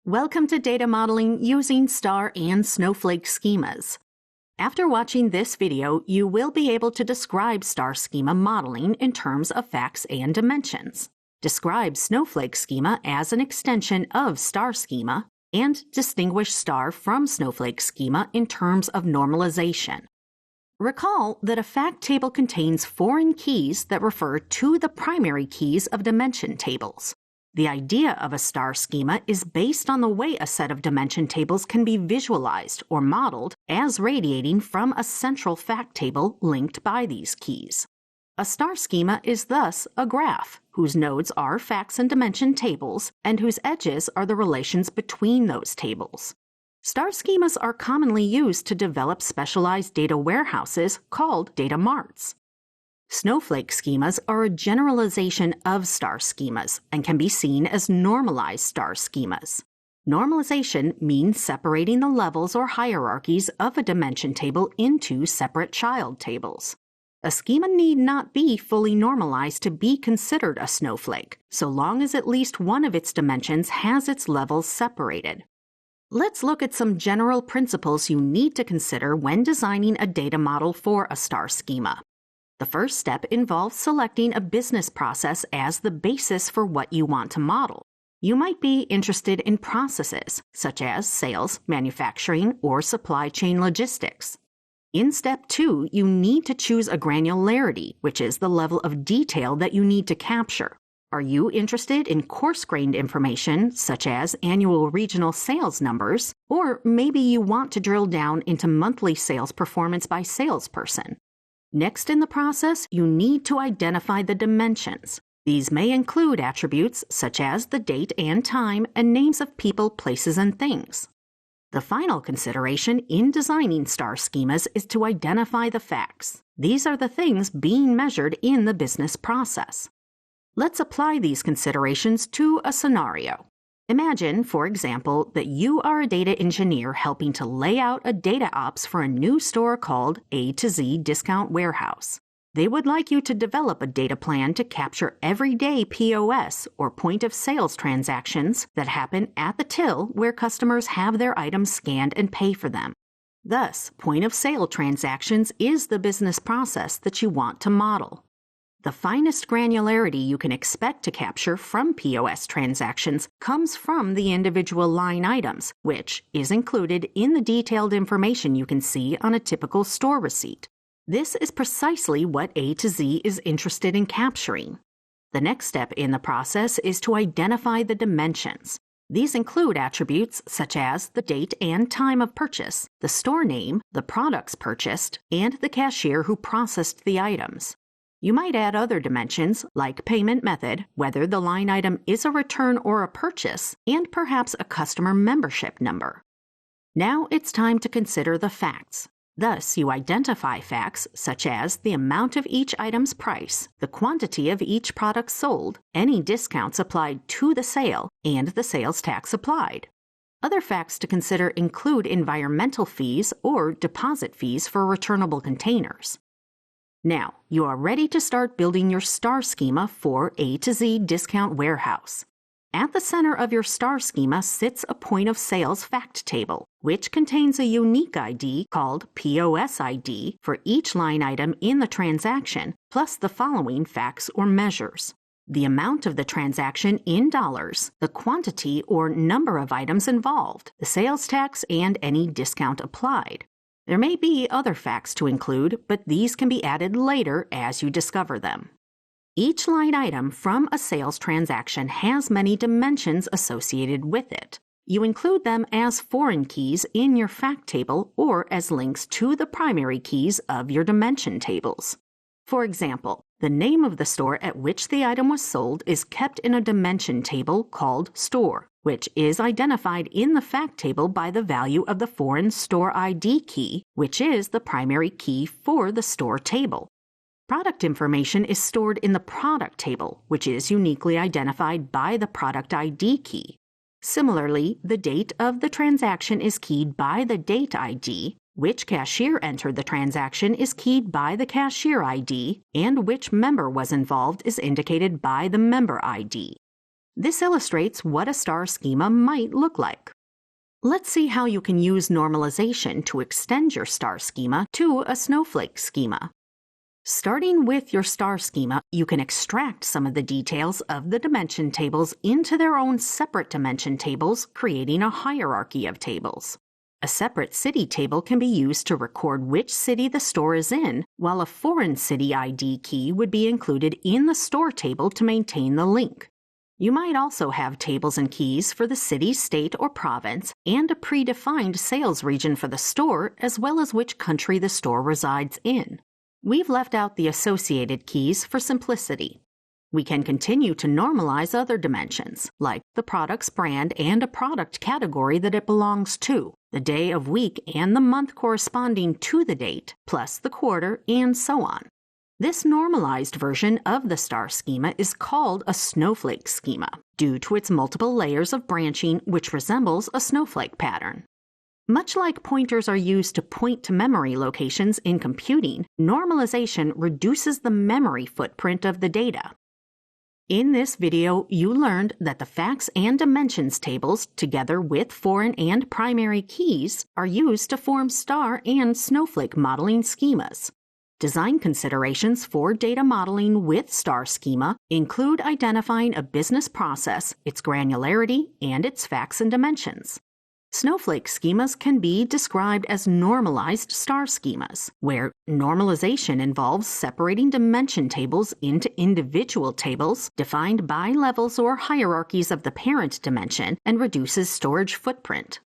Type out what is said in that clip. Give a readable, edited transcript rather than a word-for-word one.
Welcome to data modeling using star and snowflake schemas. After watching this video, you will be able to describe star schema modeling in terms of facts and dimensions, describe snowflake schema as an extension of star schema, and distinguish star from snowflake schema in terms of normalization. Recall that a fact table contains foreign keys that refer to the primary keys of dimension tables. The idea of a star schema is based on the way a set of dimension tables can be visualized or modeled as radiating from a central fact table linked by these keys. A star schema is thus a graph, whose nodes are facts and dimension tables, and whose edges are the relations between those tables. Star schemas are commonly used to develop specialized data warehouses called data marts. Snowflake schemas are a generalization of star schemas and can be seen as normalized star schemas. Normalization means separating the levels or hierarchies of a dimension table into separate child tables. A schema need not be fully normalized to be considered a snowflake, so long as at least one of its dimensions has its levels separated. Let's look at some general principles you need to consider when designing a data model for a star schema. The first step involves selecting a business process as the basis for what you want to model. You might be interested in processes, such as sales, manufacturing, or supply chain logistics. In step 2, you need to choose a granularity, which is the level of detail that you need to capture. Are you interested in coarse-grained information, such as annual regional sales numbers, or maybe you want to drill down into monthly sales performance by salesperson? Next in the process, you need to identify the dimensions. These may include attributes such as the date and time and names of people, places, and things. The final consideration in designing star schemas is to identify the facts. These are the things being measured in the business process. Let's apply these considerations to a scenario. Imagine, for example, that you are a data engineer helping to lay out a data ops for a new store called A to Z Discount Warehouse. They would like you to develop a data plan to capture everyday POS or point of sales transactions that happen at the till where customers have their items scanned and pay for them. Thus, point of sale transactions is the business process that you want to model. The finest granularity you can expect to capture from POS transactions comes from the individual line items, which is included in the detailed information you can see on a typical store receipt. This is precisely what A to Z is interested in capturing. The next step in the process is to identify the dimensions. These include attributes such as the date and time of purchase, the store name, the products purchased, and the cashier who processed the items. You might add other dimensions like payment method, whether the line item is a return or a purchase, and perhaps a customer membership number. Now it's time to consider the facts. Thus, you identify facts such as the amount of each item's price, the quantity of each product sold, any discounts applied to the sale, and the sales tax applied. Other facts to consider include environmental fees or deposit fees for returnable containers. Now, you are ready to start building your star schema for A to Z Discount Warehouse. At the center of your star schema sits a point of sales fact table, which contains a unique ID called POS ID for each line item in the transaction, plus the following facts or measures: the amount of the transaction in dollars, the quantity or number of items involved, the sales tax, and any discount applied. There may be other facts to include, but these can be added later as you discover them. Each line item from a sales transaction has many dimensions associated with it. You include them as foreign keys in your fact table or as links to the primary keys of your dimension tables. For example, the name of the store at which the item was sold is kept in a dimension table called store, which is identified in the fact table by the value of the foreign store ID key, which is the primary key for the store table. Product information is stored in the product table, which is uniquely identified by the product ID key. Similarly, the date of the transaction is keyed by the date ID, which cashier entered the transaction is keyed by the cashier ID, and which member was involved is indicated by the member ID. This illustrates what a star schema might look like. Let's see how you can use normalization to extend your star schema to a snowflake schema. Starting with your star schema, you can extract some of the details of the dimension tables into their own separate dimension tables, creating a hierarchy of tables. A separate city table can be used to record which city the store is in, while a foreign city ID key would be included in the store table to maintain the link. You might also have tables and keys for the city, state, or province, and a predefined sales region for the store, as well as which country the store resides in. We've left out the associated keys for simplicity. We can continue to normalize other dimensions, like the product's brand and a product category that it belongs to, the day of week and the month corresponding to the date, plus the quarter, and so on. This normalized version of the star schema is called a snowflake schema, due to its multiple layers of branching which resembles a snowflake pattern. Much like pointers are used to point to memory locations in computing, normalization reduces the memory footprint of the data. In this video, you learned that the facts and dimensions tables, together with foreign and primary keys, are used to form star and snowflake modeling schemas. Design considerations for data modeling with star schema include identifying a business process, its granularity, and its facts and dimensions. Snowflake schemas can be described as normalized star schemas, where normalization involves separating dimension tables into individual tables defined by levels or hierarchies of the parent dimension and reduces storage footprint.